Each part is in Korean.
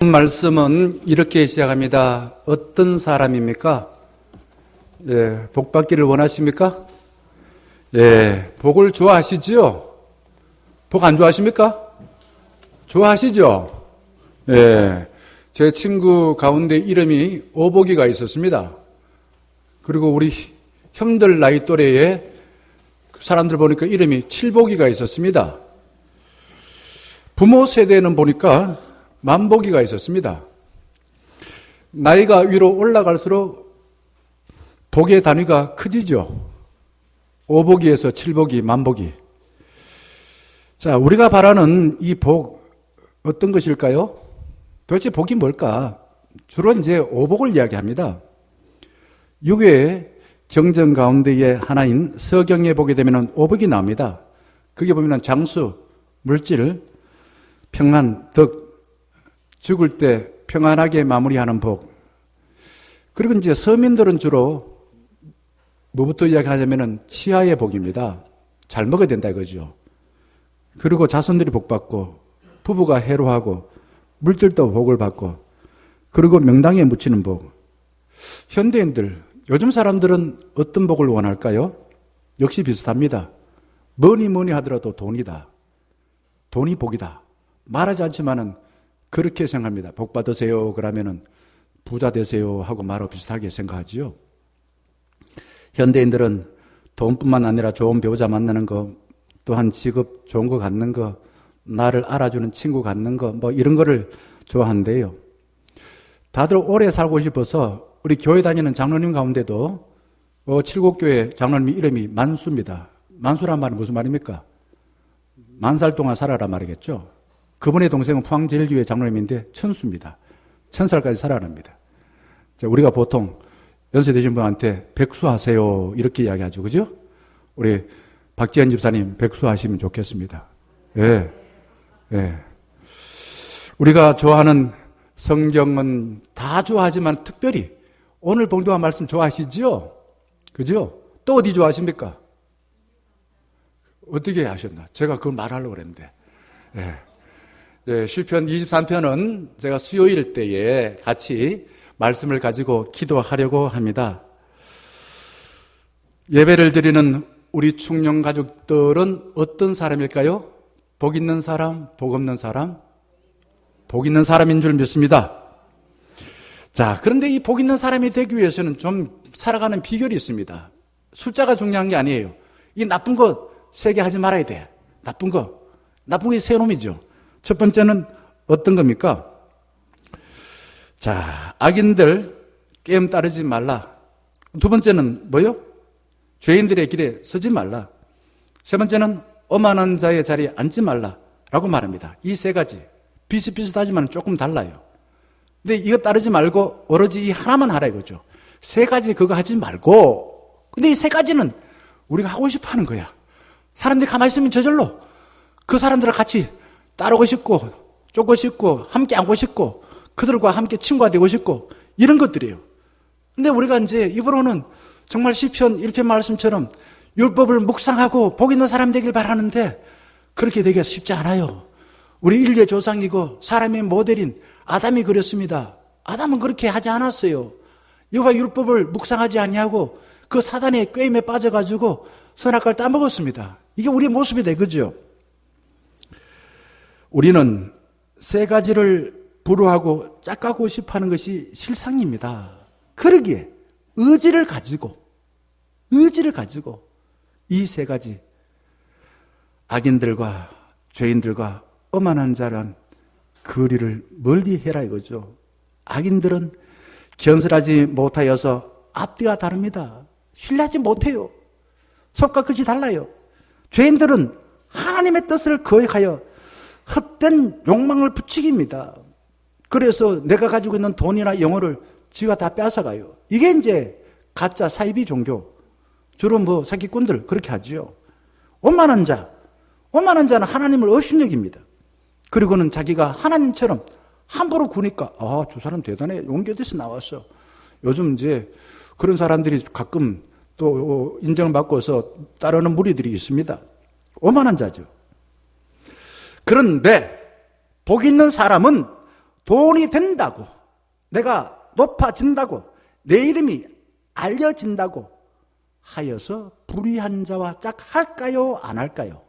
말씀은 이렇게 시작합니다. 어떤 사람입니까? 복 받기를 원하십니까? 복을 좋아하시지요? 복 안 좋아하십니까? 좋아하시죠? 제 친구 가운데 이름이 오복이가 있었습니다. 그리고 우리 형들 나이 또래에 사람들 보니까 이름이 칠복이가 있었습니다. 부모 세대는 보니까 만복이가 있었습니다. 나이가 위로 올라갈수록 복의 단위가 커지죠. 오복이에서 칠복이, 만복이. 자, 우리가 바라는 이 복, 어떤 것일까요? 도대체 복이 뭘까? 주로 이제 오복을 이야기합니다. 유괴의 경전 가운데의 하나인 서경에 보게 되면 오복이 나옵니다. 그게 보면 장수, 물질, 평안, 덕, 죽을 때 평안하게 마무리하는 복. 그리고 이제 서민들은 주로 뭐부터 이야기하냐면은 치아의 복입니다. 잘 먹어야 된다 이거죠. 그리고 자손들이 복 받고, 부부가 해로하고, 물질도 복을 받고, 그리고 명당에 묻히는 복. 현대인들, 요즘 사람들은 어떤 복을 원할까요? 역시 비슷합니다. 뭐니 하더라도 돈이다. 돈이 복이다. 말하지 않지만은 그렇게 생각합니다. 복 받으세요. 그러면은 부자 되세요 하고 말하고 비슷하게 생각하지요. 현대인들은 돈뿐만 아니라 좋은 배우자 만나는 거, 또한 직업 좋은 거 갖는 거, 나를 알아주는 친구 갖는 거, 뭐 이런 거를 좋아한대요. 다들 오래 살고 싶어서 우리 교회 다니는 장로님 가운데도 칠곡교회 장로님 이름이 만수입니다. 만수란 말은 무슨 말입니까? 10,000살 동안 살아라 말이겠죠. 그분의 동생은 포항제일교회 장로님인데 천수입니다. 1000살까지 살아납니다. 우리가 보통 연세 되신 분한테 백수하세요 이렇게 이야기하죠. 그죠? 우리 박지현 집사님 백수하시면 좋겠습니다. 우리가 좋아하는 성경은 다 좋아하지만 특별히 오늘 봉독한 말씀 좋아하시죠? 그죠? 또 어디 좋아하십니까? 어떻게 하셨나? 제가 그걸 말하려고 그랬는데. 시편 23편은 제가 수요일 때에 같이 말씀을 가지고 기도하려고 합니다. 예배를 드리는 우리 충령 가족들은 어떤 사람일까요? 복 있는 사람, 복 없는 사람? 복 있는 사람인 줄 믿습니다. 자, 그런데 이 복 있는 사람이 되기 위해서는 좀 살아가는 비결이 있습니다. 숫자가 중요한 게 아니에요. 이 나쁜 거 세게 하지 말아야 돼. 나쁜 게 세 놈이죠. 첫 번째는 어떤 겁니까? 자, 악인들 깨움 따르지 말라. 두 번째는 뭐요? 죄인들의 길에 서지 말라. 세 번째는 오만한 자의 자리에 앉지 말라라고 말합니다. 이 세 가지 비슷비슷하지만 조금 달라요. 근데 이거 따르지 말고 오로지 이 하나만 하라 이거죠. 세 가지 그거 하지 말고, 근데 이 세 가지는 우리가 하고 싶어 하는 거야. 사람들이 가만히 있으면 저절로 그 사람들과 같이 따르고 싶고 쫓고 싶고 함께 앉고 싶고 그들과 함께 친구가 되고 싶고 이런 것들이에요. 근데 우리가 이제 입으로는 정말 시편 1편 말씀처럼 율법을 묵상하고 복 있는 사람 되길 바라는데 그렇게 되기가 쉽지 않아요. 우리 인류의 조상이고 사람의 모델인 아담이 그랬습니다. 아담은 그렇게 하지 않았어요. 여호와 율법을 묵상하지 아니하고 그 사단의 꾀임에 빠져가지고 선악과를 따먹었습니다. 이게 우리의 모습이다 그죠? 우리는 세 가지를 불허하고 짝가고 싶어하는 것이 실상입니다. 그러기에 의지를 가지고 이 세 가지 악인들과 죄인들과 오만한 자란 거리를 멀리 해라 이거죠. 악인들은 견설하지 못하여서 앞뒤가 다릅니다. 신뢰하지 못해요. 속과 끝이 달라요. 죄인들은 하나님의 뜻을 거역하여 헛된 욕망을 부추깁니다. 그래서 내가 가지고 있는 돈이나 영혼을 지가 다 뺏어가요. 이게 이제 가짜 사이비 종교. 주로 사기꾼들 그렇게 하죠. 오만한 자는 하나님을 업신여깁니다. 그리고는 자기가 하나님처럼 함부로 구니까 저 사람 대단해. 용기 어디서 나왔어. 요즘 이제 그런 사람들이 가끔 또 인정을 받고서 따르는 무리들이 있습니다. 오만한 자죠. 그런데 복 있는 사람은 돈이 된다고, 내가 높아진다고, 내 이름이 알려진다고 하여서 불의한 자와 짝할까요? 안 할까요?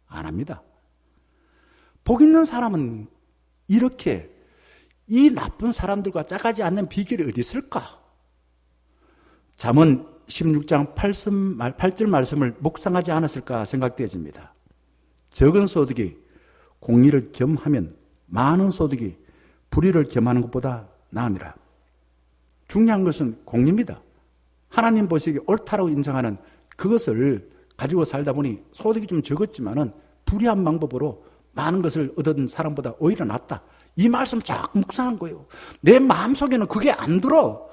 안 합니다. 복 있는 사람은 이렇게 이 나쁜 사람들과 짝하지 않는 비결이 어디 있을까? 잠언 16장 8절 말씀을 묵상하지 않았을까 생각되어집니다. 적은 소득이 공의를 겸하면 많은 소득이 불의를 겸하는 것보다 나으니라. 중요한 것은 공의입니다. 하나님 보시기에 옳다라고 인정하는 그것을 가지고 살다 보니 소득이 좀 적었지만은 불의한 방법으로 많은 것을 얻은 사람보다 오히려 낫다. 이 말씀 자꾸 묵상한 거예요. 내 마음속에는 그게 안 들어.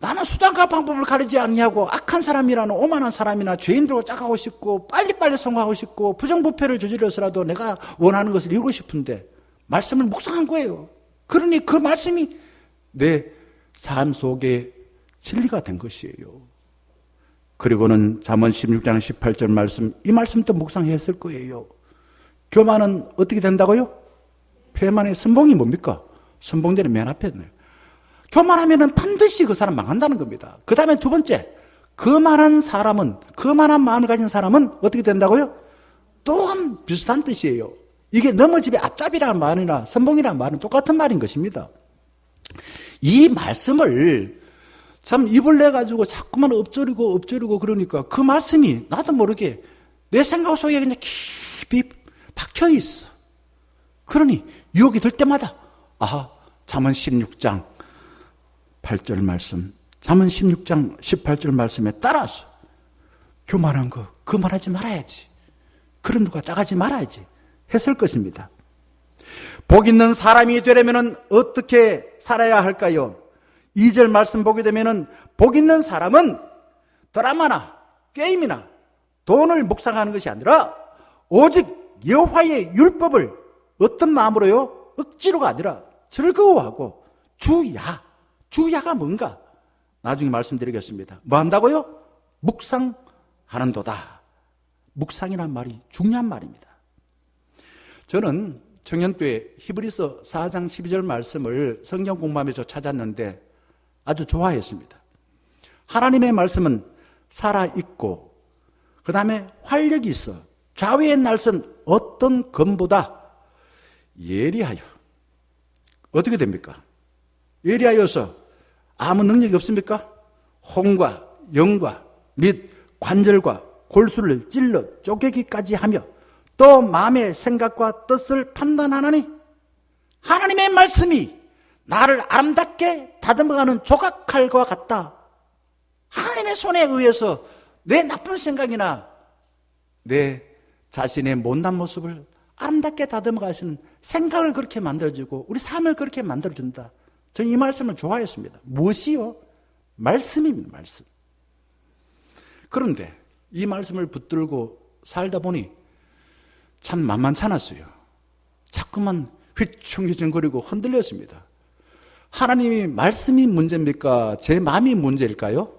나는 수단과 방법을 가리지 않냐고 악한 사람이라는 오만한 사람이나 죄인들과 짝하고 싶고 빨리빨리 성공하고 싶고 부정부패를 저질러서라도 내가 원하는 것을 이루고 싶은데 말씀을 묵상한 거예요. 그러니 그 말씀이 내 삶 속에 진리가 된 것이에요. 그리고는 잠언 16장 18절 말씀, 이 말씀도 묵상했을 거예요. 교만은 어떻게 된다고요? 폐만의 선봉이 뭡니까? 선봉대는 맨 앞에 있네요. 교만하면 반드시 그 사람 망한다는 겁니다. 그 다음에 두 번째, 거만한 마음을 가진 사람은 어떻게 된다고요? 또한 비슷한 뜻이에요. 이게 넘어집의 앞잡이라는 말이나 선봉이라는 말은 똑같은 말인 것입니다. 이 말씀을 참 입을 내가지고 자꾸만 엎조리고 그러니까 그 말씀이 나도 모르게 내 생각 속에 그냥 깊이 박혀 있어. 그러니 유혹이 들 때마다 잠언 16장 8절 말씀, 잠언 16장 18절 말씀에 따라서 교만한 거 그만하지 말아야지. 그런 누가 짝하지 말아야지 했을 것입니다. 복 있는 사람이 되려면 어떻게 살아야 할까요? 2절 말씀 보게 되면 복 있는 사람은 드라마나 게임이나 돈을 묵상하는 것이 아니라 오직 여호와의 율법을 어떤 마음으로요? 억지로가 아니라 즐거워하고 주야가 뭔가 나중에 말씀드리겠습니다. 뭐 한다고요? 묵상하는도다. 묵상이란 말이 중요한 말입니다. 저는 청년 때 히브리서 4장 12절 말씀을 성경 공부하면서 찾았는데 아주 좋아했습니다. 하나님의 말씀은 살아있고 그 다음에 활력이 있어 좌우의 날선 어떤 검보다 예리하여 어떻게 됩니까? 예리하여서 아무 능력이 없습니까? 혼과 영과 및 관절과 골수를 찔러 쪼개기까지 하며 또 마음의 생각과 뜻을 판단하나니 하나님의 말씀이 나를 아름답게 다듬어가는 조각칼과 같다. 하나님의 손에 의해서 내 나쁜 생각이나 내 자신의 못난 모습을 아름답게 다듬어 가시는 생각을 그렇게 만들어주고 우리 삶을 그렇게 만들어준다. 저는 이 말씀을 좋아했습니다. 무엇이요? 말씀입니다. 말씀. 그런데 이 말씀을 붙들고 살다 보니 참 만만찮았어요. 자꾸만 휘청휘청거리고 흔들렸습니다. 하나님이 말씀이 문제입니까? 제 마음이 문제일까요?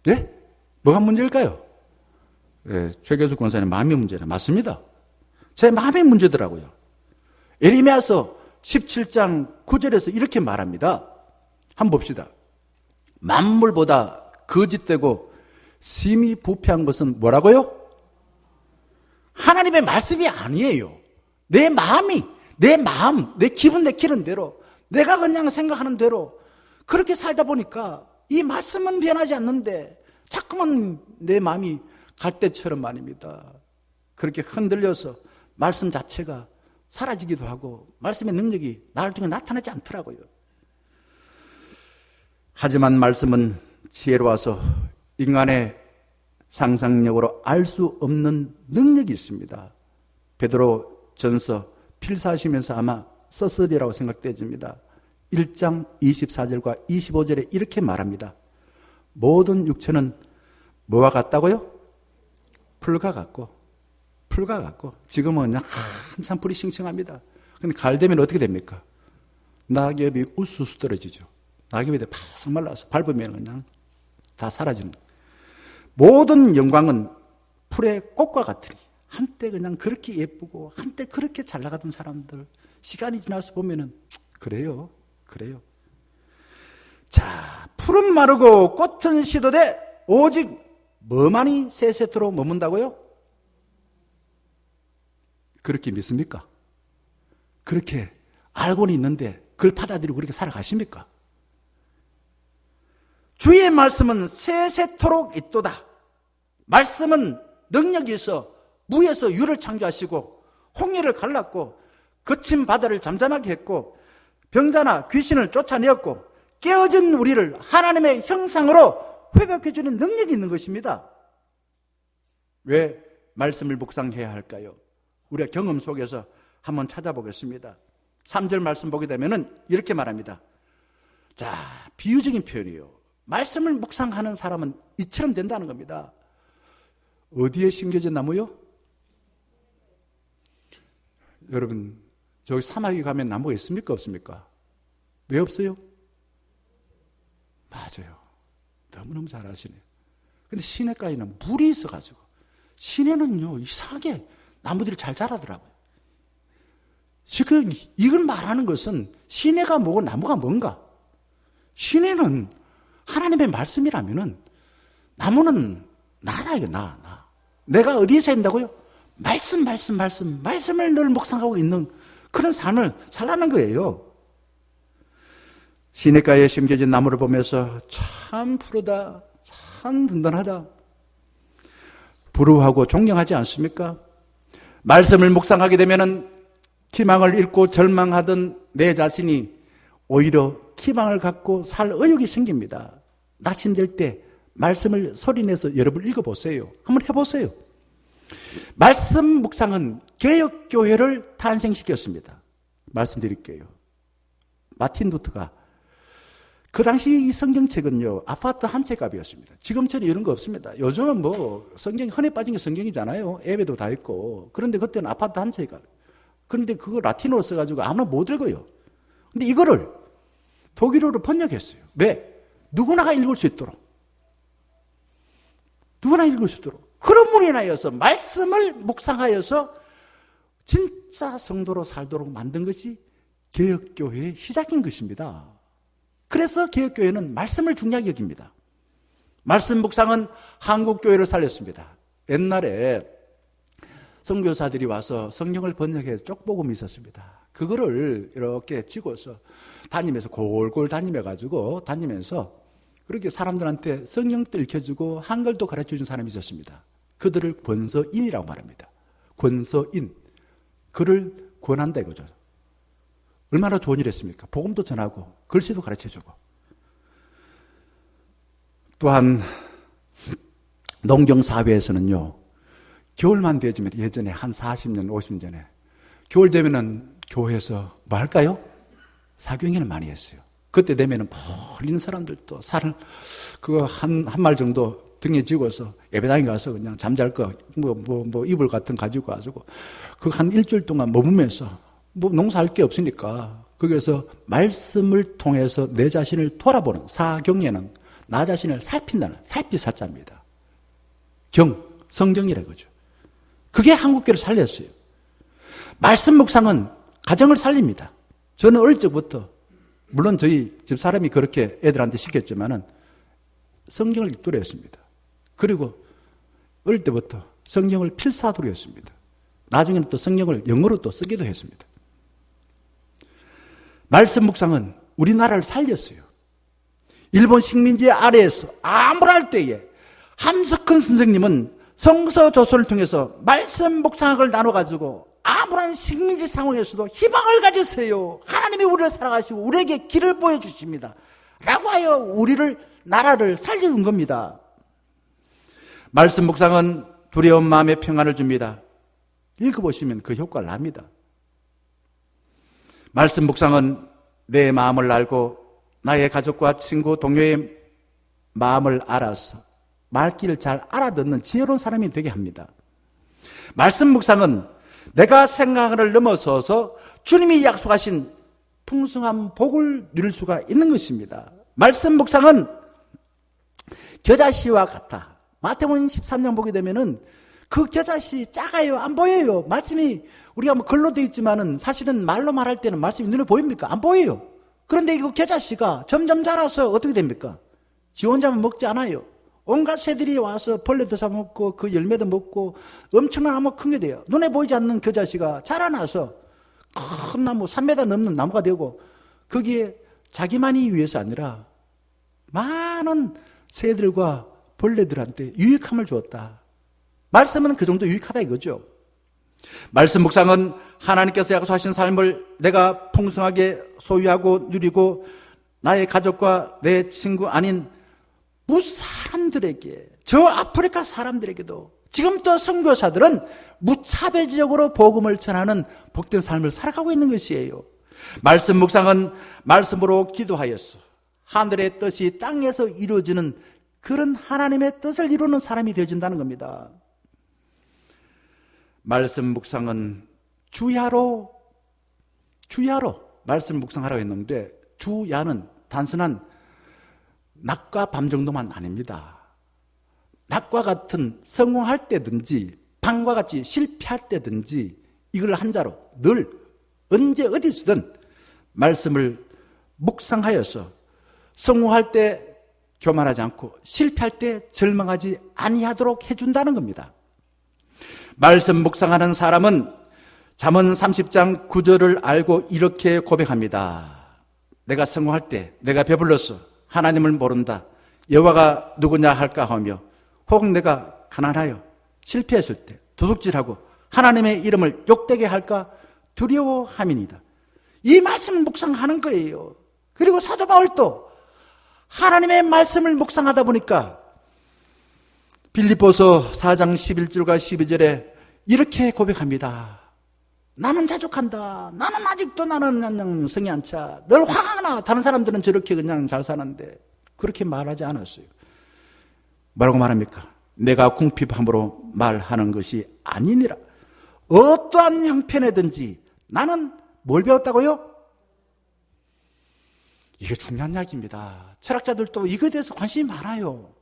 네? 뭐가 문제일까요? 네, 최계수 권사님 마음이 문제라 맞습니다. 제 마음이 문제더라고요. 에레미야서 17장 9절에서 이렇게 말합니다. 한번 봅시다. 만물보다 거짓되고 심히 부패한 것은 뭐라고요? 하나님의 말씀이 아니에요. 내 마음이, 내 마음, 내 기분 내키는 대로, 내가 그냥 생각하는 대로 그렇게 살다 보니까 이 말씀은 변하지 않는데 자꾸만 내 마음이 갈대처럼 말입니다. 그렇게 흔들려서 말씀 자체가 사라지기도 하고 말씀의 능력이 나를 통해 나타나지 않더라고요. 하지만 말씀은 지혜로워서 인간의 상상력으로 알 수 없는 능력이 있습니다. 베드로 전서 필사하시면서 아마 썼으리라고 생각되집니다. 1장 24절과 25절에 이렇게 말합니다. 모든 육체는 뭐와 같다고요? 풀과 같고 지금은 그냥 한참 풀이 싱싱합니다. 근데 가을 되면 어떻게 됩니까? 낙엽이 우수수 떨어지죠. 낙엽이 바싹 말라서 밟으면 그냥 다 사라지는 거예요. 모든 영광은 풀의 꽃과 같으니 한때 그냥 그렇게 예쁘고 한때 그렇게 잘 나가던 사람들 시간이 지나서 보면은 그래요. 자, 풀은 마르고 꽃은 시도되 오직 뭐만이 세세토록 머문다고요? 그렇게 믿습니까? 그렇게 알고는 있는데 그걸 받아들이고 그렇게 살아가십니까? 주의 말씀은 세세토록 있도다. 말씀은 능력이 있어 무에서 유를 창조하시고 홍해를 갈랐고 거친 바다를 잠잠하게 했고 병자나 귀신을 쫓아내었고 깨어진 우리를 하나님의 형상으로 회복해주는 능력이 있는 것입니다. 왜 말씀을 묵상해야 할까요? 우리가 경험 속에서 한번 찾아보겠습니다. 3절 말씀 보게 되면 이렇게 말합니다. 자, 비유적인 표현이에요. 말씀을 묵상하는 사람은 이처럼 된다는 겁니다. 어디에 심겨진 나무요? 여러분, 저기 사막에 가면 나무가 있습니까? 없습니까? 왜 없어요? 맞아요. 너무너무 잘 아시네요. 근데 시내가에는 물이 있어가지고, 시내는요, 이상하게 나무들이 잘 자라더라고요. 지금 이걸 말하는 것은 시내가 뭐고 나무가 뭔가? 시내는 하나님의 말씀이라면은 나무는 나라, 이거 나. 내가 어디에서 한다고요? 말씀을 늘 묵상하고 있는 그런 삶을 살라는 거예요. 시냇가에 심겨진 나무를 보면서 참 푸르다, 참 든든하다, 부러워하고 존경하지 않습니까? 말씀을 묵상하게 되면은 희망을 잃고 절망하던 내 자신이 오히려 희망을 갖고 살 의욕이 생깁니다. 낙심될 때 말씀을 소리내서 여러분 읽어보세요. 한번 해보세요. 말씀 묵상은 개혁교회를 탄생시켰습니다. 말씀드릴게요. 마틴 루터가 그 당시 이 성경책은요, 아파트 한 채 값이었습니다. 지금처럼 이런 거 없습니다. 요즘은 뭐 성경이 흔해 빠진 게 성경이잖아요. 앱에도 다 있고. 그런데 그때는 아파트 한 채 값. 그런데 그거 라틴어로 써가지고 아무나 못 읽어요. 근데 이거를 독일어로 번역했어요. 왜? 누구나가 읽을 수 있도록. 누구나 읽을 수 있도록. 그런 분이 인하여서 말씀을 묵상하여서 진짜 성도로 살도록 만든 것이 개혁교회의 시작인 것입니다. 그래서 개혁교회는 말씀을 중요하게 여깁니다. 말씀 묵상은 한국교회를 살렸습니다. 옛날에 선교사들이 와서 성경을 번역해 쪽복음이 있었습니다. 그거를 이렇게 찍어서 다니면서 골골 다니면서 그렇게 사람들한테 성경도 읽혀주고 한글도 가르쳐준 사람이 있었습니다. 그들을 권서인이라고 말합니다. 권서인. 그를 권한다 이거죠. 얼마나 좋은 일 했습니까? 복음도 전하고 글씨도 가르쳐주고. 또한 농경사회에서는요, 겨울만 되어지면 예전에 한 40년, 50년 전에 겨울 되면은 교회에서 뭐 할까요? 사경회를 많이 했어요. 그때 되면은 멀리는 사람들도 살을 그거 한 말 정도 등에 지고서 예배당에 가서 그냥 잠잘 거 뭐 이불 같은 가지고 가지고 그 한 일주일 동안 머무면서 뭐 농사할 게 없으니까 거기에서 말씀을 통해서 내 자신을 돌아보는 사경에는 나 자신을 살핀다는 살피사자입니다. 성경이라 그죠. 그게 한국교를 살렸어요. 말씀 묵상은 가정을 살립니다. 저는 어릴 적부터 물론 저희 집 사람이 그렇게 애들한테 시켰지만은 성경을 읽도록 했습니다. 그리고 어릴 때부터 성경을 필사하도록 했습니다. 나중에는 또 성경을 영어로 또 쓰기도 했습니다. 말씀 묵상은 우리나라를 살렸어요. 일본 식민지 아래에서 암울할 때에 함석헌 선생님은 성서 조서를 통해서 말씀 묵상학을 나눠가지고 암울한 식민지 상황에서도 희망을 가지세요. 하나님이 우리를 사랑하시고 우리에게 길을 보여주십니다. 라고 하여 우리를 나라를 살려준 겁니다. 말씀 묵상은 두려운 마음에 평안을 줍니다. 읽어보시면 그 효과를 납니다. 말씀 묵상은 내 마음을 알고 나의 가족과 친구, 동료의 마음을 알아서 말귀를 잘 알아듣는 지혜로운 사람이 되게 합니다. 말씀 묵상은 내가 생각을 넘어서서 주님이 약속하신 풍성한 복을 누릴 수가 있는 것입니다. 말씀 묵상은 겨자씨와 같아. 마태복음 13장 보게 되면은 그 겨자씨 작아요? 안 보여요? 말씀이 우리가 뭐 글로 되어 있지만은 사실은 말로 말할 때는 말씀이 눈에 보입니까? 안 보여요. 그런데 이거 겨자씨가 점점 자라서 어떻게 됩니까? 지 혼자만 먹지 않아요. 온갖 새들이 와서 벌레도 잡아먹고 그 열매도 먹고 엄청난 나무 큰 게 돼요. 눈에 보이지 않는 겨자씨가 자라나서 큰 나무 3m 넘는 나무가 되고 거기에 자기만이 위해서 아니라 많은 새들과 벌레들한테 유익함을 주었다. 말씀은 그 정도 유익하다 이거죠. 말씀 묵상은 하나님께서 약속하신 삶을 내가 풍성하게 소유하고 누리고 나의 가족과 내 친구 아닌 무사람들에게, 저 아프리카 사람들에게도 지금도 선교사들은 무차별적으로 복음을 전하는 복된 삶을 살아가고 있는 것이에요. 말씀 묵상은 말씀으로 기도하여서 하늘의 뜻이 땅에서 이루어지는 그런 하나님의 뜻을 이루는 사람이 되어진다는 겁니다. 말씀 묵상은 주야로 말씀 묵상하라고 했는데 주야는 단순한 낮과 밤 정도만 아닙니다. 낮과 같은 성공할 때든지 밤과 같이 실패할 때든지 이걸 한자로 늘 언제 어디서든 말씀을 묵상하여서 성공할 때 교만하지 않고 실패할 때 절망하지 아니하도록 해준다는 겁니다. 말씀 묵상하는 사람은 잠언 30장 9절을 알고 이렇게 고백합니다. 내가 성공할 때 내가 배불러서 하나님을 모른다. 여호와가 누구냐 할까 하며 혹은 내가 가난하여 실패했을 때 도둑질하고 하나님의 이름을 욕되게 할까 두려워함이니이다. 이 말씀을 묵상하는 거예요. 그리고 사도 바울도 하나님의 말씀을 묵상하다 보니까 빌립보서 4장 11절과 12절에 이렇게 고백합니다. 나는 자족한다. 나는 아직도 나는 성이 안 차. 늘 화가 나. 다른 사람들은 저렇게 그냥 잘 사는데 그렇게 말하지 않았어요. 뭐라고 말합니까? 내가 궁핍함으로 말하는 것이 아니니라. 어떠한 형편이든지 나는 뭘 배웠다고요? 이게 중요한 이야기입니다. 철학자들도 이거에 대해서 관심이 많아요.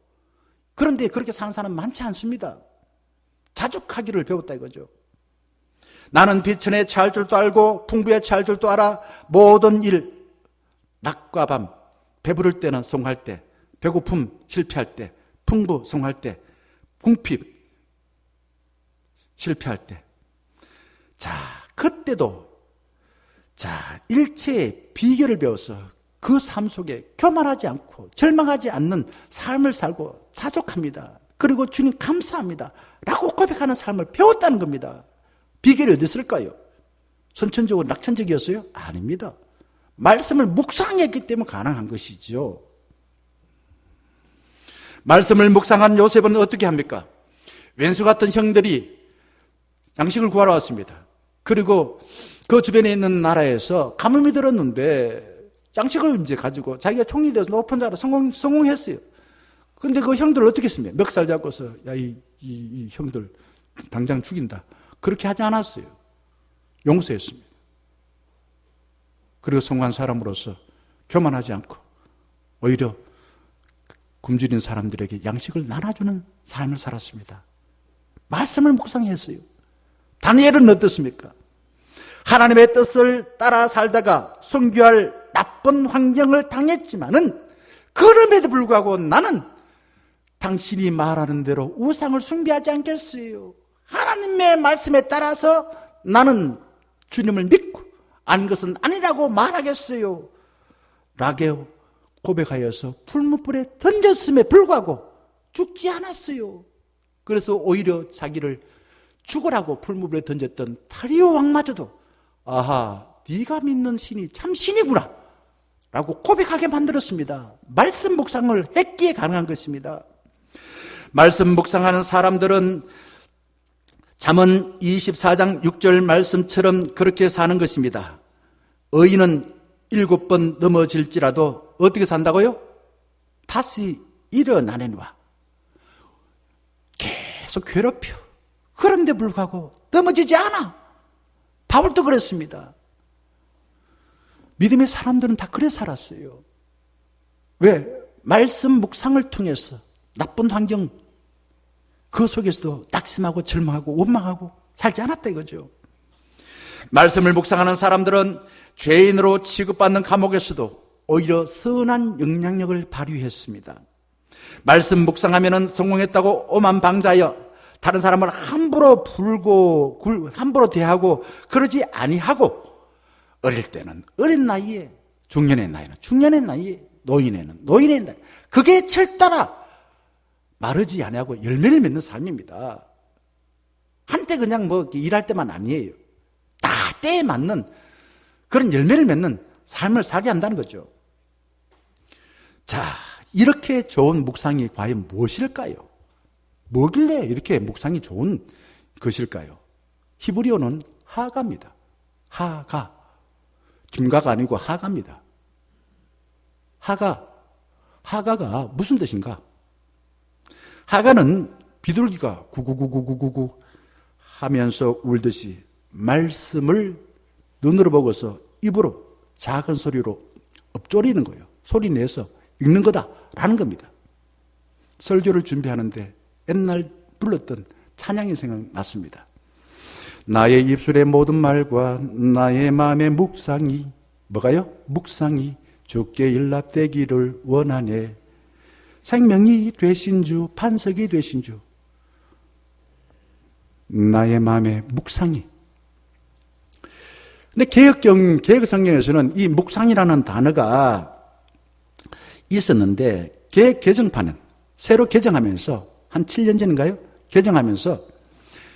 그런데 그렇게 사는 사람 많지 않습니다. 자족하기를 배웠다 이거죠. 나는 비천에 처할 줄도 알고 풍부에 처할 줄도 알아. 모든 일, 낮과 밤, 배부를 때는 성공할 때, 배고픔 실패할 때, 풍부 성공할 때, 궁핍 실패할 때. 자, 그때도 일체의 비결을 배워서 그 삶 속에 교만하지 않고 절망하지 않는 삶을 살고 자족합니다. 그리고 주님 감사합니다 라고 고백하는 삶을 배웠다는 겁니다. 비결이 어디 있을까요? 선천적으로 낙천적이었어요? 아닙니다. 말씀을 묵상했기 때문에 가능한 것이죠. 말씀을 묵상한 요셉은 어떻게 합니까? 왼수 같은 형들이 양식을 구하러 왔습니다. 그리고 그 주변에 있는 나라에서 가뭄이 들었는데 양식을 이제 가지고 자기가 총리 되어서 높은 자로 성공했어요. 근데 그 형들을 어떻게 했습니까? 멱살 잡고서 야, 이 형들 당장 죽인다. 그렇게 하지 않았어요. 용서했습니다. 그리고 성공한 사람으로서 교만하지 않고 오히려 굶주린 사람들에게 양식을 나눠주는 삶을 살았습니다. 말씀을 묵상했어요. 다니엘은 어떻습니까? 하나님의 뜻을 따라 살다가 순교할 나쁜 환경을 당했지만은 그럼에도 불구하고 나는 당신이 말하는 대로 우상을 숭배하지 않겠어요. 하나님의 말씀에 따라서 나는 주님을 믿고 아닌 것은 아니라고 말하겠어요 라고 고백하여서 풀무불에 던졌음에 불구하고 죽지 않았어요. 그래서 오히려 자기를 죽으라고 풀무불에 던졌던 다리오 왕마저도 아하, 네가 믿는 신이 참 신이구나 라고 고백하게 만들었습니다. 말씀 묵상을 했기에 가능한 것입니다. 말씀 묵상하는 사람들은 잠언 24장 6절 말씀처럼 그렇게 사는 것입니다. 의인은 7번 넘어질지라도 어떻게 산다고요? 다시 일어나내노라. 계속 괴롭혀. 그런데 불구하고 넘어지지 않아. 바울도 그랬습니다. 믿음의 사람들은 다 그래 살았어요. 왜? 말씀 묵상을 통해서 나쁜 환경, 그 속에서도 낙심하고 절망하고 원망하고 살지 않았다 이거죠. 말씀을 묵상하는 사람들은 죄인으로 취급받는 감옥에서도 오히려 선한 영향력을 발휘했습니다. 말씀 묵상하면 성공했다고 오만방자하여 다른 사람을 함부로 불고 함부로 대하고 그러지 아니하고, 어릴 때는 어린 나이에, 중년의 나이는 중년의 나이에, 노인에는 노인의 나이, 그게 철따라 마르지 아니하고 열매를 맺는 삶입니다. 한때 그냥 뭐 일할 때만 아니에요. 다 때에 맞는 그런 열매를 맺는 삶을 살게 한다는 거죠. 자, 이렇게 좋은 묵상이 과연 무엇일까요? 뭐길래 이렇게 묵상이 좋은 것일까요? 히브리어는 하가입니다. 하가. 김가가 아니고 하가입니다. 하가. 하가가 무슨 뜻인가? 하가는 비둘기가 구구구구구구구 하면서 울듯이 말씀을 눈으로 보고서 입으로 작은 소리로 읊조리는 거예요. 소리 내서 읽는 거다라는 겁니다. 설교를 준비하는데 옛날 불렀던 찬양이 생각났습니다. 나의 입술의 모든 말과 나의 마음의 묵상이, 뭐가요? 묵상이 주께 일납되기를 원하네. 생명이 되신 주, 반석이 되신 주, 나의 마음의 묵상이. 근데 개혁 성경에서는 이 묵상이라는 단어가 있었는데, 개정판은 새로 개정하면서 한 7년 전인가요? 개정하면서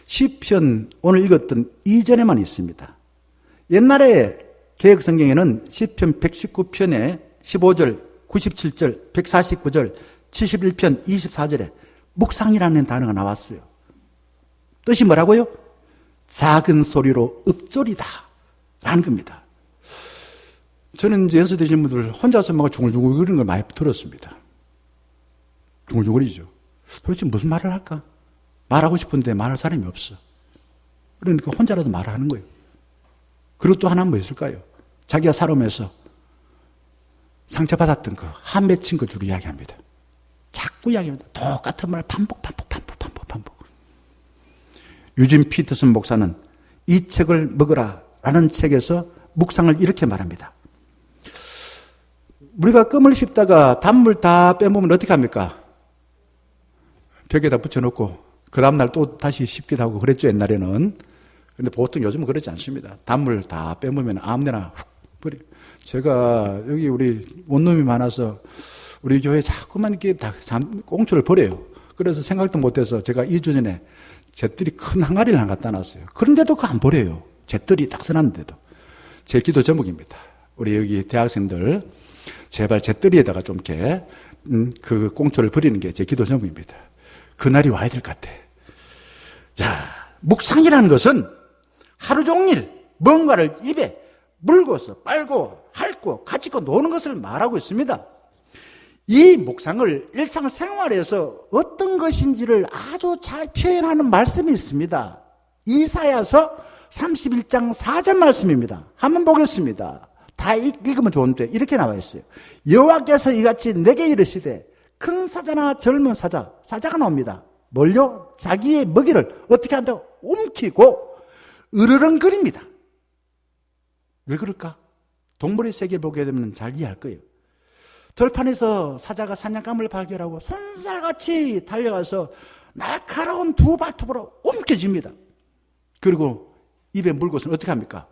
시편 오늘 읽었던 이전에만 있습니다. 옛날에 개혁 성경에는 시편 119편에 15절, 97절, 149절, 71편 24절에 묵상이라는 단어가 나왔어요. 뜻이 뭐라고요? 작은 소리로 읊조리다 라는 겁니다. 저는 이제 연세 드신 분들 혼자서 막 중얼중얼 거리는 걸 많이 들었습니다. 중얼중얼이죠. 도대체 무슨 말을 할까? 말하고 싶은데 말할 사람이 없어. 그러니까 혼자라도 말하는 거예요. 그리고 또 하나 뭐 있을까요? 자기가 살아오면서 상처받았던 거, 한 맺힌 거 주로 이야기합니다. 자꾸 이야기합니다. 똑같은 말 반복. 유진 피터슨 목사는 이 책을 먹으라 라는 책에서 묵상을 이렇게 말합니다. 우리가 껌을 씹다가 단물 다 빼먹으면 어떻게 합니까? 벽에다 붙여놓고 그 다음날 또 다시 씹기도 하고 그랬죠, 옛날에는. 근데 보통 요즘은 그러지 않습니다. 단물 다 빼먹으면 아무데나 훅 버려요. 제가 여기 우리 원룸이 많아서 우리 교회에 자꾸만 이렇게 다 꽁초를 버려요. 그래서 생각도 못해서 제가 2주 전에 잿들이 큰 항아리를 하나 갖다 놨어요. 그런데도 그거 안 버려요. 잿들이 딱 써놨는데도. 제 기도 제목입니다. 우리 여기 대학생들 제발 잿들이에다가 좀 이렇게 그 꽁초를 버리는 게 제 기도 제목입니다. 그날이 와야 될 것 같아. 자, 묵상이라는 것은 하루 종일 뭔가를 입에 물고서 빨고 핥고 가지고 노는 것을 말하고 있습니다. 이 묵상을 일상생활에서 어떤 것인지를 아주 잘 표현하는 말씀이 있습니다. 이사야서 31장 4절 말씀입니다. 한번 보겠습니다. 다 읽으면 좋은데 이렇게 나와 있어요. 여호와께서 이같이 내게 이르시되 큰 사자나 젊은 사자가 나옵니다. 뭘요? 자기의 먹이를 어떻게 한다고? 움키고 으르렁거립니다. 왜 그럴까? 동물의 세계를 보게 되면 잘 이해할 거예요. 들판에서 사자가 사냥감을 발견하고 손살같이 달려가서 날카로운 두 발톱으로 움켜집니다. 그리고 입에 물고서는 어떻게 합니까?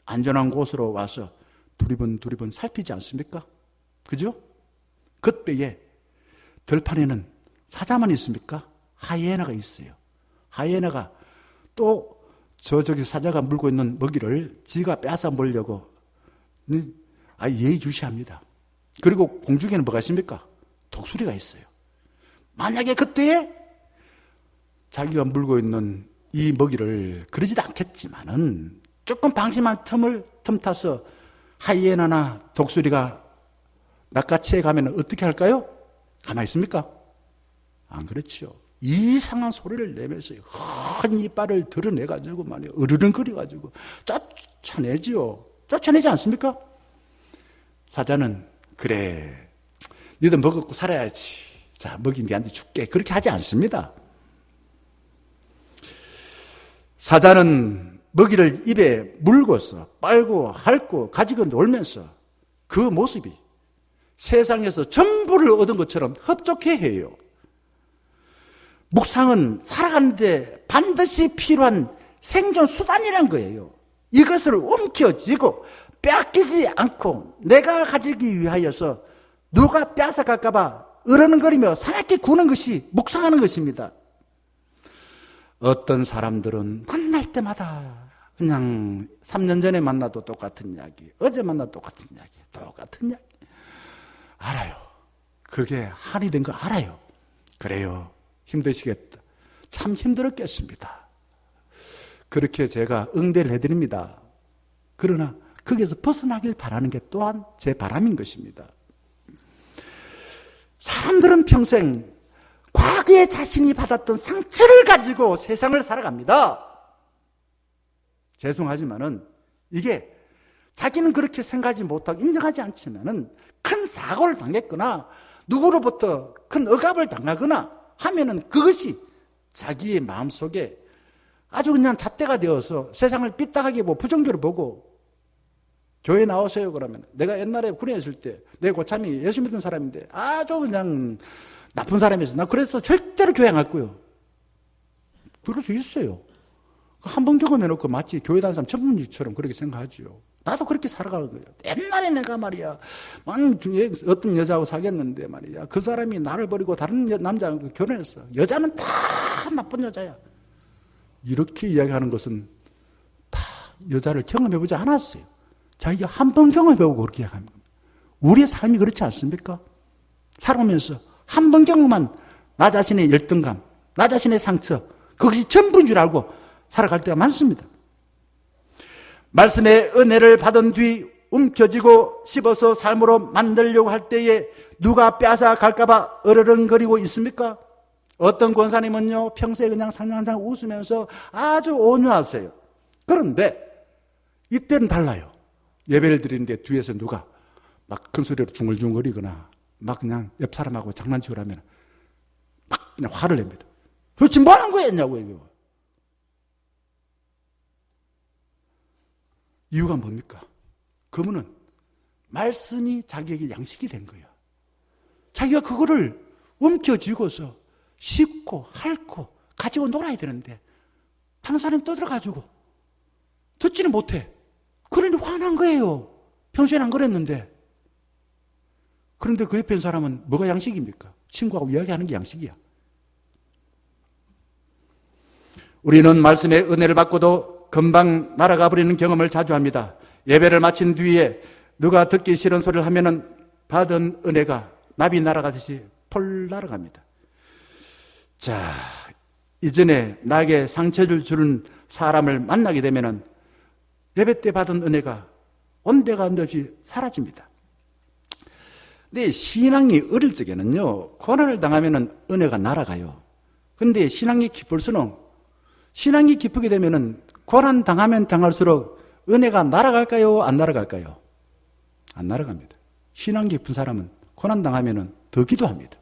안전한 곳으로 와서 두리번 살피지 않습니까? 그죠? 그때에 들판에는 사자만 있습니까? 하이에나가 있어요. 하이에나가 또 저기 사자가 물고 있는 먹이를 지가 뺏어 먹으려고 예의주시합니다. 그리고 공중에는 뭐가 있습니까? 독수리가 있어요. 만약에 그때에 자기가 물고 있는 이 먹이를 그러지도 않겠지만은 조금 방심한 틈 타서 하이에나나 독수리가 낚아채 가면 어떻게 할까요? 가만히 있습니까? 안 그렇죠. 이상한 소리를 내면서 큰 이빨을 드러내가지고 말이에요. 으르렁거려가지고 쫓아내지요. 쫓아내지 않습니까? 사자는 그래, 너도 먹었고 살아야지. 자, 먹이 니한테 줄게. 그렇게 하지 않습니다. 사자는 먹이를 입에 물고서 빨고 핥고 가지고 놀면서 그 모습이 세상에서 전부를 얻은 것처럼 흡족해 해요. 묵상은 살아가는데 반드시 필요한 생존 수단이란 거예요. 이것을 움켜쥐고 뺏기지 않고 내가 가지기 위하여서 누가 뺏어갈까 봐 으르는거리며 사납게 구는 것이 묵상하는 것입니다. 어떤 사람들은 만날 때마다 그냥 3년 전에 만나도 똑같은 이야기, 어제 만나도 똑같은 이야기. 알아요. 그게 한이 된 거 알아요. 그래요. 힘드시겠다. 참 힘들었겠습니다. 그렇게 제가 응대를 해드립니다. 그러나 거기에서 벗어나길 바라는 게 또한 제 바람인 것입니다. 사람들은 평생 과거에 자신이 받았던 상처를 가지고 세상을 살아갑니다. 죄송하지만은 이게 자기는 그렇게 생각하지 못하고 인정하지 않지만은 큰 사고를 당했거나 누구로부터 큰 억압을 당하거나 하면은 그것이 자기의 마음속에 아주 그냥 잣대가 되어서 세상을 삐딱하게 부정교를 보고 교회 나오세요 그러면 내가 옛날에 군에있을 때 내 고참이 예수 믿는 사람인데 아주 그냥 나쁜 사람이었어. 나 그래서 절대로 교회 안 갈 거예요. 그럴 수 있어요. 한 번 경험해놓고 마치 교회 다니는 사람 전문직처럼 그렇게 생각하죠. 나도 그렇게 살아가는 거예요. 옛날에 내가 말이야 어떤 여자하고 사귀었는데 말이야 그 사람이 나를 버리고 다른 남자하고 결혼했어. 여자는 다 나쁜 여자야. 이렇게 이야기하는 것은 다 여자를 경험해보지 않았어요. 자기가 한 번 경험해보고 그렇게 이야기합니다. 우리의 삶이 그렇지 않습니까? 살아오면서 한 번 경험한 나 자신의 열등감, 나 자신의 상처, 그것이 전부인 줄 알고 살아갈 때가 많습니다. 말씀의 은혜를 받은 뒤 움켜쥐고 씹어서 삶으로 만들려고 할 때에 누가 빼앗아 갈까봐 으르렁거리고 있습니까? 어떤 권사님은요 평소에 그냥 항상 웃으면서 아주 온유하세요. 그런데 이때는 달라요. 예배를 드리는데 뒤에서 누가 막 큰 소리로 중얼중얼거리거나 막 그냥 옆 사람하고 장난치고 하면 막 그냥 화를 냅니다. 도대체 뭐 하는 거였냐고 얘기해요. 이유가 뭡니까? 그분은 말씀이 자기에게 양식이 된 거예요. 자기가 그거를 움켜쥐고서 씹고 핥고 가지고 놀아야 되는데 다른 사람이 떠들어가지고 듣지는 못해. 그러니 화난 거예요. 평소에는 안 그랬는데. 그런데 그 옆에 있는 사람은 뭐가 양식입니까? 친구하고 이야기하는 게 양식이야. 우리는 말씀의 은혜를 받고도 금방 날아가 버리는 경험을 자주 합니다. 예배를 마친 뒤에 누가 듣기 싫은 소리를 하면은 받은 은혜가 나비 날아가듯이 폴 날아갑니다. 자, 이전에 나에게 상처를 주는 사람을 만나게 되면은 예배 때 받은 은혜가 온데간데 없이 사라집니다. 근데 신앙이 어릴 적에는요, 고난을 당하면은 은혜가 날아가요. 근데 신앙이 깊을수록, 신앙이 깊게 되면은 고난 당하면 당할수록 은혜가 날아갈까요? 안 날아갈까요? 안 날아갑니다. 신앙 깊은 사람은 고난 당하면은 더 기도합니다.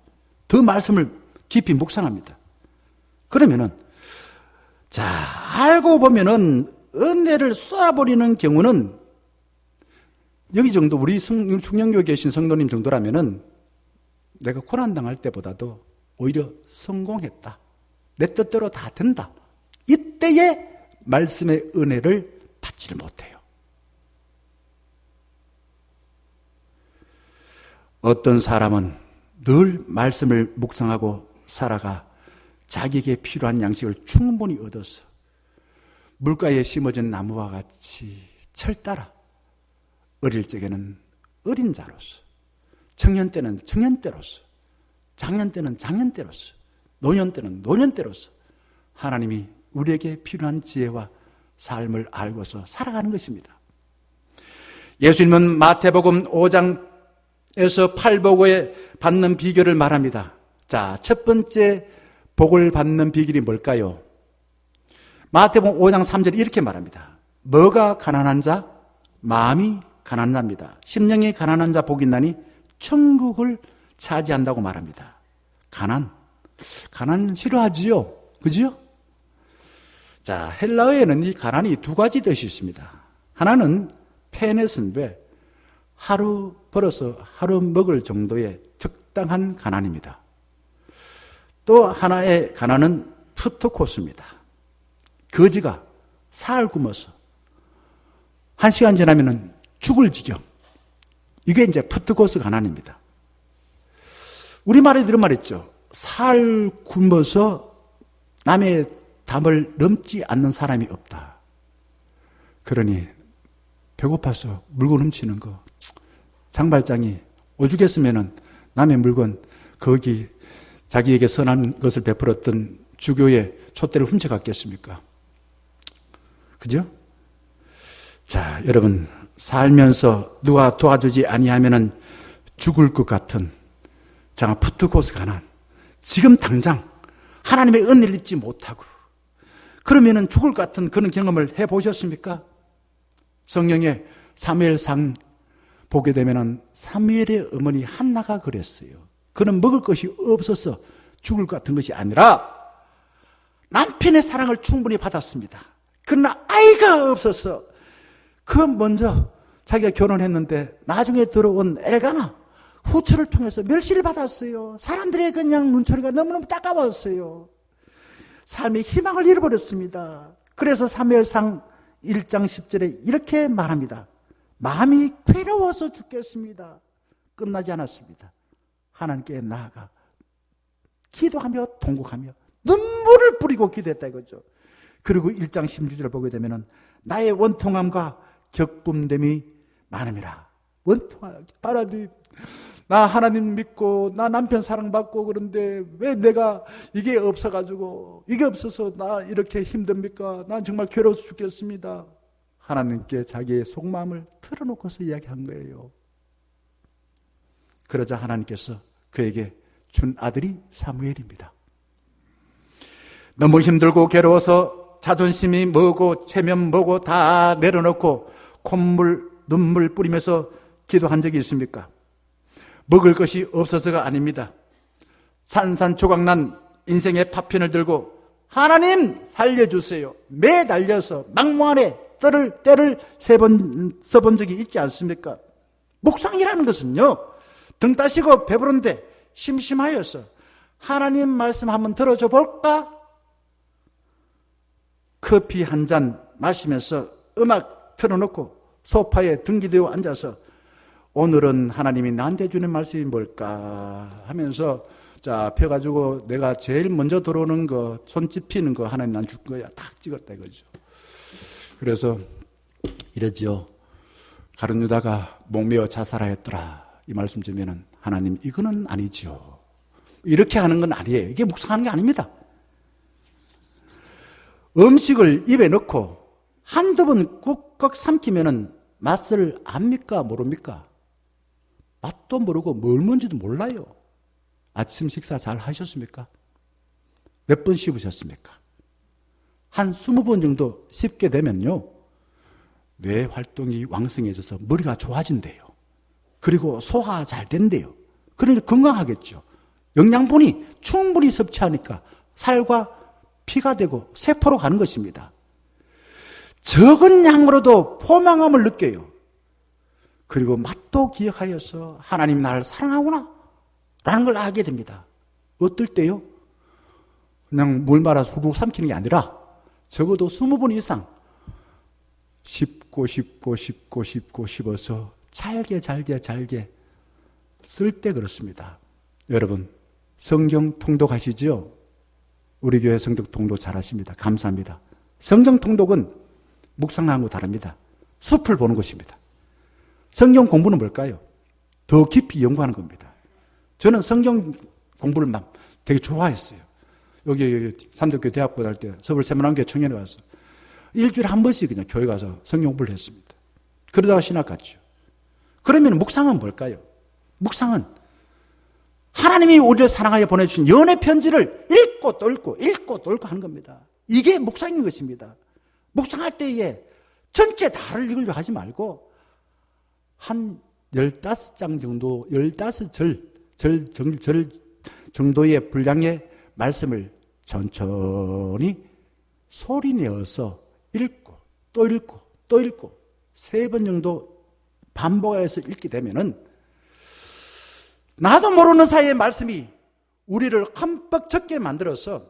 더 말씀을 깊이 묵상합니다. 그러면은, 자, 알고 보면은 은혜를 쏟아버리는 경우는 여기 정도 우리 충령교에 계신 성도님 정도라면은 내가 고난당할 때보다도 오히려 성공했다. 내 뜻대로 다 된다. 이때에 말씀의 은혜를 받지를 못해요. 어떤 사람은 늘 말씀을 묵상하고 살아가 자기에게 필요한 양식을 충분히 얻어서 물가에 심어진 나무와 같이 철따라 어릴 적에는 어린 자로서, 청년 때는 청년 때로서, 장년 때는 장년 때로서, 노년 때는 노년 때로서 하나님이 우리에게 필요한 지혜와 삶을 알고서 살아가는 것입니다. 예수님은 마태복음 5장에서 팔복에 받는 비결을 말합니다. 자, 첫 번째 복을 받는 비결이 뭘까요? 마태복음 5장 3절에 이렇게 말합니다. 뭐가 가난한 자? 마음이 가난한 자입니다. 심령이 가난한 자 복이 있나니 천국을 차지한다고 말합니다. 가난 싫어하지요? 그죠? 자, 헬라어에는 이 가난이 두 가지 뜻이 있습니다. 하나는 페네스인데 하루 벌어서 하루 먹을 정도의 적당한 가난입니다. 또 하나의 가난은 프토코스입니다. 거지가 살 굶어서 1시간 지나면 죽을 지경. 이게 이제 프토코스 가난입니다. 우리말에 이런 말 있죠. 살 굶어서 남의 담을 넘지 않는 사람이 없다. 그러니 배고파서 물건 훔치는 거, 장발장이 오죽했으면 남의 물건 거기 자기에게 선한 것을 베풀었던 주교의 촛대를 훔쳐갔겠습니까? 그죠? 자, 여러분, 살면서 누가 도와주지 아니하면은 죽을 것 같은 프트코스 가난. 지금 당장 하나님의 은혜를 입지 못하고 그러면은 죽을 것 같은 그런 경험을 해보셨습니까? 성경에 사무엘상 보게 되면은 사무엘의 어머니 한나가 그랬어요. 그는 먹을 것이 없어서 죽을 것 같은 것이 아니라 남편의 사랑을 충분히 받았습니다. 그러나 아이가 없어서 그 먼저 자기가 결혼했는데 나중에 들어온 엘가나 후처를 통해서 멸시를 받았어요. 사람들의 그냥 눈초리가 너무너무 따가웠어요. 삶의 희망을 잃어버렸습니다. 그래서 사무엘상 1장 10절에 이렇게 말합니다. 마음이 괴로워서 죽겠습니다. 끝나지 않았습니다. 하나님께 나아가 기도하며 통곡하며 눈물을 뿌리고 기도했다 이거죠. 그리고 1장 16절을 보게 되면 나의 원통함과 격분됨이 많음이라. 원통하게 하나님, 나 하나님 믿고 나 남편 사랑받고 그런데 왜 내가 이게 없어가지고 이게 없어서 나 이렇게 힘듭니까? 나 정말 괴로워서 죽겠습니다. 하나님께 자기의 속마음을 털어놓고서 이야기한 거예요. 그러자 하나님께서 그에게 준 아들이 사무엘입니다. 너무 힘들고 괴로워서 자존심이 뭐고 체면 뭐고 다 내려놓고 콧물 눈물 뿌리면서 기도한 적이 있습니까? 먹을 것이 없어서가 아닙니다. 산산조각난 인생의 파편을 들고 하나님 살려주세요. 매달려서 막무안에 때를 3번 써본 적이 있지 않습니까? 묵상이라는 것은요, 등 따시고 배부른데 심심하여서 하나님 말씀 한번 들어줘 볼까? 커피 한 잔 마시면서 음악 틀어놓고 소파에 등 기대어 앉아서 오늘은 하나님이 나한테 주는 말씀이 뭘까 하면서 자 펴가지고 내가 제일 먼저 들어오는 거 손짓 피는 거 하나님 난 줄 거야 탁 찍었다 이거죠. 그래서 이러죠. 가룟 유다가 목매어 자살하였더라 이 말씀 주면은 하나님 이거는 아니죠. 이렇게 하는 건 아니에요. 이게 묵상하는 게 아닙니다. 음식을 입에 넣고 한두 번 꾹꾹 삼키면은 맛을 압니까 모릅니까? 맛도 모르고 뭘 뭔지도 몰라요. 아침 식사 잘 하셨습니까? 몇 번 씹으셨습니까? 한 20번 정도 씹게 되면요, 뇌 활동이 왕성해져서 머리가 좋아진대요. 그리고 소화 잘 된대요. 그러니까 건강하겠죠. 영양분이 충분히 섭취하니까 살과 피가 되고 세포로 가는 것입니다. 적은 양으로도 포만감을 느껴요. 그리고 맛도 기억하여서 하나님 나를 사랑하구나 라는 걸 알게 됩니다. 어떨 때요? 그냥 물 말아서 후루룩 삼키는 게 아니라 적어도 20번 이상 씹고 씹어서 잘게 쓸 때 그렇습니다. 여러분 성경 통독하시죠? 우리 교회 성경 통독 잘하십니다. 감사합니다. 성경 통독은 묵상하고 다릅니다. 숲을 보는 것입니다. 성경 공부는 뭘까요? 더 깊이 연구하는 겁니다. 저는 성경 공부를 막 되게 좋아했어요. 여기 삼덕교 대학교 갈 때 서울 세문안교회 청년회 가서 일주일에 한 번씩 그냥 교회 가서 성경 공부를 했습니다. 그러다가 신학 갔죠. 그러면 묵상은 뭘까요? 묵상은 하나님이 우리를 사랑하여 보내주신 연애 편지를 읽고 또 읽고 하는 겁니다. 이게 묵상인 것입니다. 묵상할 때에 전체 다를 읽으려 하지 말고 한 15장 정도, 15절 정도의 분량의 말씀을 천천히 소리내어서 읽고 또 읽고 또 읽고 3번 정도 반복해서 읽게 되면은 나도 모르는 사이에 말씀이 우리를 흠뻑 젖게 만들어서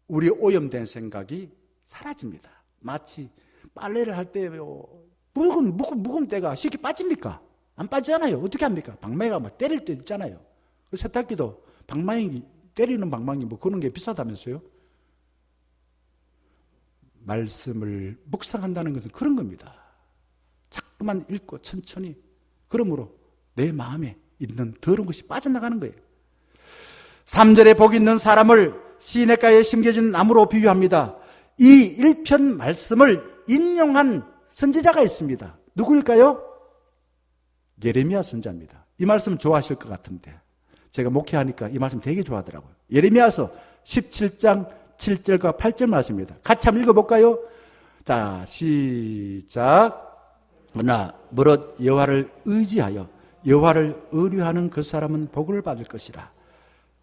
우리 오염된 생각이 사라집니다. 마치 빨래를 할 때 묵은 때가 쉽게 빠집니까? 안 빠지잖아요. 어떻게 합니까? 방망이가 막 때릴 때 있잖아요. 세탁기도 방망이 때리는 방망이 뭐 그런 게 비싸다면서요? 말씀을 묵상한다는 것은 그런 겁니다. 자꾸만 읽고 천천히, 그러므로 내 마음에 있는 더러운 것이 빠져나가는 거예요. 3절에 복 있는 사람을 시냇가에 심겨진 나무로 비유합니다. 이 1편 말씀을 인용한 선지자가 있습니다. 누구일까요? 예레미야 선지자입니다. 이 말씀 좋아하실 것 같은데 제가 목회하니까 이 말씀 되게 좋아하더라고요. 예레미야서 17장 7절과 8절 말씀입니다. 같이 한번 읽어볼까요? 자, 시작. 그러나 무릇 여호와를 의지하여 여호와를 의뢰하는 그 사람은 복을 받을 것이라.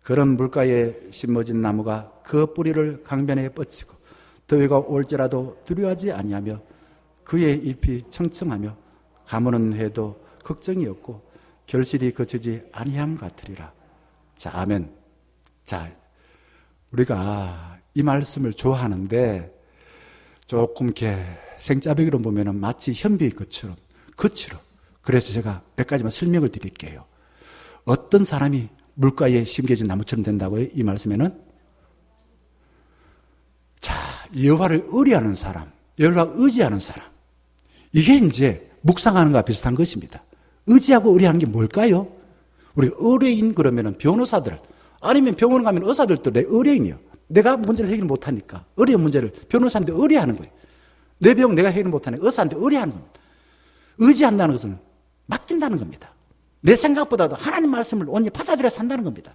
그런 물가에 심어진 나무가 그 뿌리를 강변에 뻗치고 더위가 올지라도 두려워하지 아니하며 그의 잎이 청청하며 가무는 해도 걱정이 없고 결실이 거치지 아니함 같으리라. 자, 아멘. 자, 우리가 이 말씀을 좋아하는데 조금 이렇게 생짜배기로 보면은 마치 현비의 것처럼 거칠어. 그래서 제가 몇 가지만 설명을 드릴게요. 어떤 사람이 물가에 심겨진 나무처럼 된다고요? 이 말씀에는 자, 여호와를 의뢰하는 사람, 여호와 의지하는 사람, 이게 이제 묵상하는 것과 비슷한 것입니다. 의지하고 의뢰하는 게 뭘까요? 우리 의뢰인 그러면은 변호사들, 아니면 병원 가면 의사들도 내 의뢰인이요. 내가 문제를 해결 못하니까 어려운 문제를 변호사한테 의뢰하는 거예요. 내 병 내가 해결 못하니까 의사한테 의뢰하는 겁니다. 의지한다는 것은 맡긴다는 겁니다. 내 생각보다도 하나님 말씀을 온전히 받아들여 산다는 겁니다.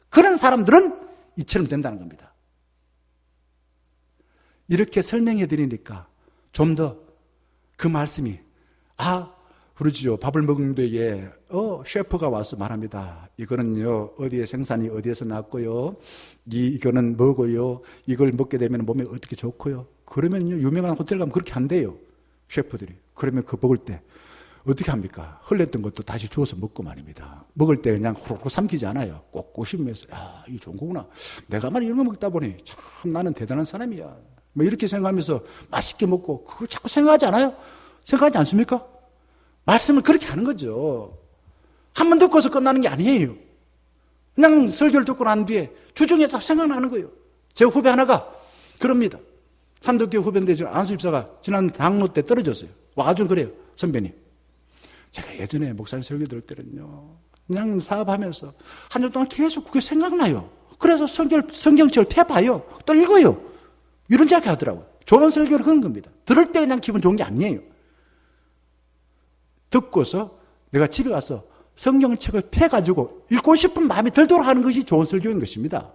그런 사람들은 이처럼 된다는 겁니다. 이렇게 설명해 드리니까 좀 더 그 말씀이 그러지요. 밥을 먹는 데에 셰프가 와서 말합니다. 이거는요 어디에 생산이 어디에서 났고요, 이거는 뭐고요, 이걸 먹게 되면 몸에 어떻게 좋고요. 그러면요 유명한 호텔 가면 그렇게 한대요, 셰프들이. 그러면 그 먹을 때 어떻게 합니까? 흘렸던 것도 다시 주워서 먹고 말입니다. 먹을 때 그냥 후루룩 삼키지 않아요. 꼭 꼬시면서 이거 좋은 거구나, 내가만 이런 거 먹다 보니 참 나는 대단한 사람이야, 뭐 이렇게 생각하면서 맛있게 먹고, 그걸 자꾸 생각하지 않아요? 생각하지 않습니까? 말씀을 그렇게 하는 거죠. 한 번 듣고서 끝나는 게 아니에요. 그냥 설교를 듣고 난 뒤에 주중에서 생각나는 거예요. 제 후배 하나가 그럽니다. 삼덕교 후배인데 안수 집사가 지난 당로 때 떨어졌어요. 와가지고 그래요. 선배님, 제가 예전에 목사님 설교 들을 때는요 그냥 사업하면서 한 주 동안 계속 그게 생각나요. 그래서 성경책을 펴봐요. 또 읽어요. 이런 이야기 하더라고요. 좋은 설교를 그런 겁니다. 들을 때 그냥 기분 좋은 게 아니에요. 듣고서 내가 집에 가서 성경책을 펴가지고 읽고 싶은 마음이 들도록 하는 것이 좋은 설교인 것입니다.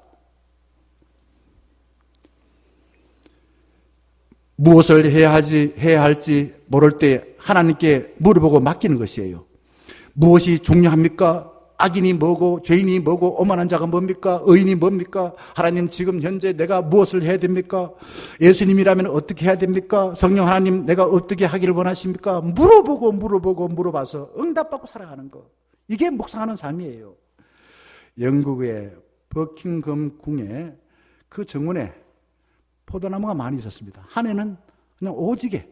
무엇을 해야 할지 모를 때 하나님께 물어보고 맡기는 것이에요. 무엇이 중요합니까? 악인이 뭐고 죄인이 뭐고 오만한 자가 뭡니까? 의인이 뭡니까? 하나님 지금 현재 내가 무엇을 해야 됩니까? 예수님이라면 어떻게 해야 됩니까? 성령 하나님 내가 어떻게 하기를 원하십니까? 물어봐서 응답받고 살아가는 거, 이게 묵상하는 삶이에요. 영국의 버킹엄 궁에 그 정원에 포도나무가 많이 있었습니다. 한 해는 그냥 오지게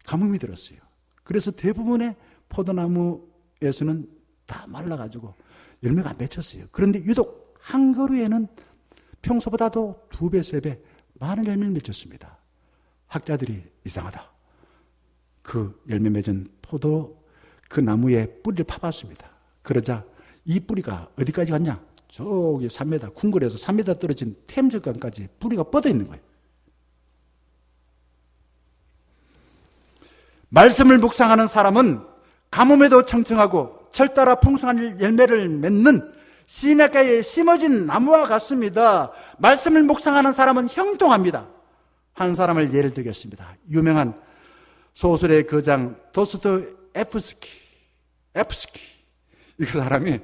가뭄이 들었어요. 그래서 대부분의 포도나무에서는 다 말라가지고 열매가 안 맺혔어요. 그런데 유독 한 그루에는 평소보다도 2배, 3배 많은 열매를 맺혔습니다. 학자들이 이상하다, 그 열매 맺은 포도 그 나무에 뿌리를 파봤습니다. 그러자 이 뿌리가 어디까지 갔냐? 저기 3m, 궁궐에서 3m 떨어진 템즈강까지 뿌리가 뻗어 있는 거예요. 말씀을 묵상하는 사람은 가뭄에도 청청하고 철 따라 풍성한 열매를 맺는 시냇가에 심어진 나무와 같습니다. 말씀을 묵상하는 사람은 형통합니다. 한 사람을 예를 들겠습니다. 유명한 소설의 거장 도스토옙스키. 이 사람이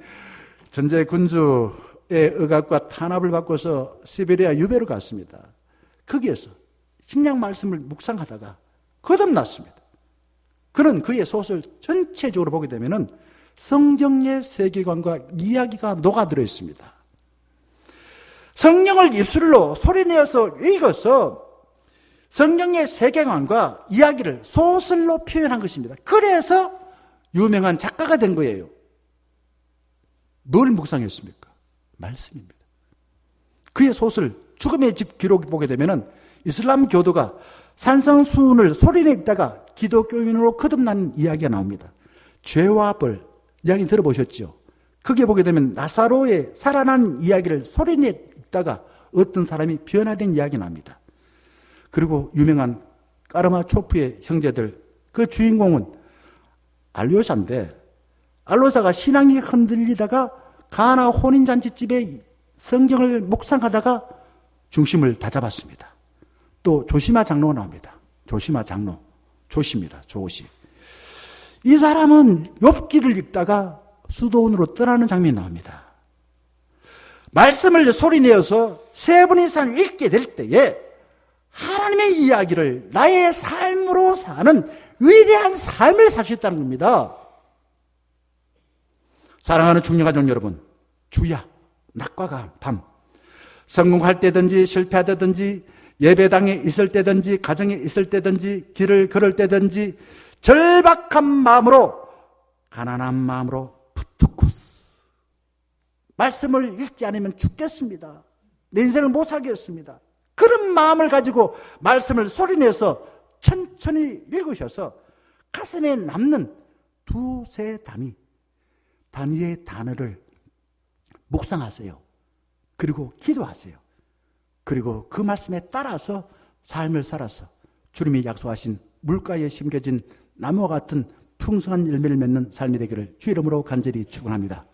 전제 군주의 억압과 탄압을 받고서 시베리아 유배로 갔습니다. 거기에서 신약 말씀을 묵상하다가 거듭났습니다. 그는 그의 소설 전체적으로 보게 되면은 성경의 세계관과 이야기가 녹아들어 있습니다. 성경을 입술로 소리내어서 읽어서 성경의 세계관과 이야기를 소설로 표현한 것입니다. 그래서 유명한 작가가 된 거예요. 뭘 묵상했습니까? 말씀입니다. 그의 소설 죽음의 집 기록 보게 되면은 이슬람 교도가 산성수훈을 소리내 읽다가 기독교인으로 거듭난 이야기가 나옵니다. 죄와 벌 이야기 들어보셨죠? 거기에 보게 되면 나사로의 살아난 이야기를 소리내 읽다가 어떤 사람이 변화된 이야기 나옵니다. 그리고 유명한 까르마초프의 형제들, 그 주인공은 알료사인데, 알료사가 신앙이 흔들리다가 가나 혼인잔치집에 성경을 묵상하다가 중심을 다잡았습니다. 또 조시마 장로가 나옵니다. 조시마 장로, 조시입니다. 조시. 이 사람은 욥기를 읽다가 수도원으로 떠나는 장면이 나옵니다. 말씀을 소리내어서 세 번 이상 읽게 될 때에 하나님의 이야기를 나의 삶으로 사는 위대한 삶을 살 수 있다는 겁니다. 사랑하는 중녀가족 여러분, 주야 낮과 밤 성공할 때든지 실패하다든지 예배당에 있을 때든지 가정에 있을 때든지 길을 걸을 때든지 절박한 마음으로 가난한 마음으로 푸투쿠스 말씀을 읽지 않으면 죽겠습니다. 내 인생을 못 살겠습니다. 그런 마음을 가지고 말씀을 소리내서 천천히 읽으셔서 가슴에 남는 두세 단위의 단어를 묵상하세요. 그리고 기도하세요. 그리고 그 말씀에 따라서 삶을 살아서 주님이 약속하신 물가에 심겨진 나무와 같은 풍성한 열매를 맺는 삶이 되기를 주 이름으로 간절히 축원합니다.